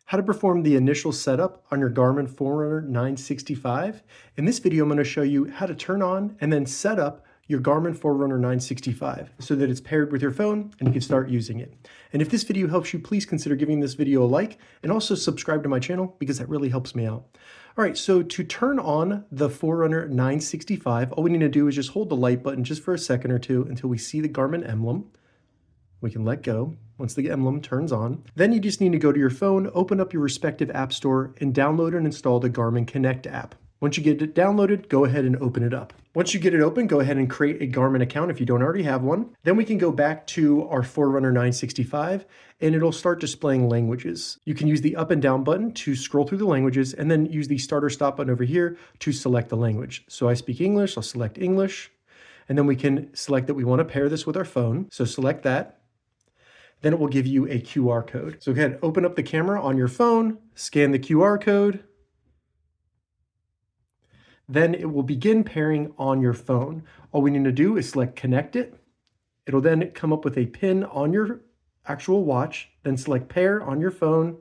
how to perform the initial setup on your Garmin Forerunner 965. In this video, I'm going to show you how to turn on and then set up your Garmin Forerunner 965 so that it's paired with your phone and you can start using it. And if this video helps you, please consider giving this video a like and also subscribe to my channel because that really helps me out. All right, so to turn on the Forerunner 965, all we need to do is just hold the light button just for a second or two until we see the Garmin emblem. We can let go once the emblem turns on. Then you just need to go to your phone, open up your respective app store, and download and install the Garmin Connect app. Once you get it downloaded, go ahead and open it up. Once you get it open, go ahead and create a Garmin account if you don't already have one. Then we can go back to our Forerunner 965 and it'll start displaying languages. You can use the up and down button to scroll through the languages and then use the start or stop button over here to select the language. So I speak English, I'll select English, and then we can select that we want to pair this with our phone. So select that. Then it will give you a QR code. So go ahead, open up the camera on your phone, scan the QR code. Then it will begin pairing on your phone. All we need to do is select connect it. It'll then come up with a pin on your actual watch, then select pair on your phone.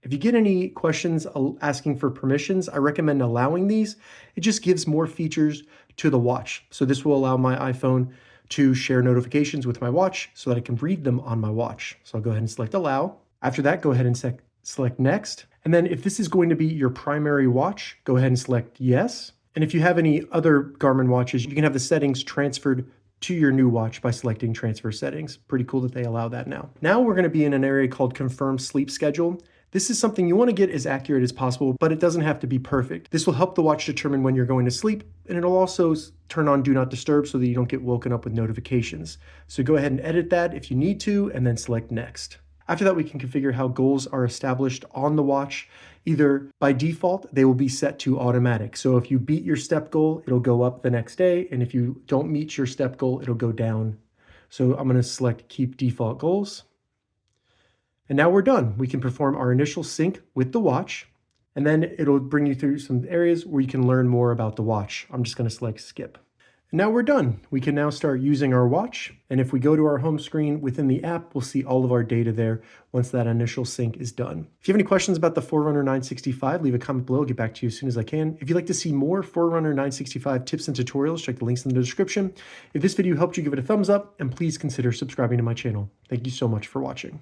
If you get any questions asking for permissions, I recommend allowing these. It just gives more features to the watch. So this will allow my iPhone to share notifications with my watch so that I can read them on my watch. So I'll go ahead and select allow. After that, go ahead and select next. And then if this is going to be your primary watch, go ahead and select yes. And if you have any other Garmin watches, you can have the settings transferred to your new watch by selecting transfer settings. Pretty cool that they allow that now. Now we're going to be in an area called confirm sleep schedule. This is something you want to get as accurate as possible, but it doesn't have to be perfect. This will help the watch determine when you're going to sleep, and it'll also turn on do not disturb so that you don't get woken up with notifications. So go ahead and edit that if you need to, and then select next. After that, we can configure how goals are established on the watch. Either by default, they will be set to automatic. So if you beat your step goal, it'll go up the next day. And if you don't meet your step goal, it'll go down. So I'm going to select keep default goals. And now we're done. We can perform our initial sync with the watch, and then it'll bring you through some areas where you can learn more about the watch. I'm just going to select skip. And now we're done. We can now start using our watch. And if we go to our home screen within the app, we'll see all of our data there once that initial sync is done. If you have any questions about the Forerunner 965, leave a comment below. I'll get back to you as soon as I can. If you'd like to see more Forerunner 965 tips and tutorials, check the links in the description. If this video helped you, give it a thumbs up and please consider subscribing to my channel. Thank you so much for watching.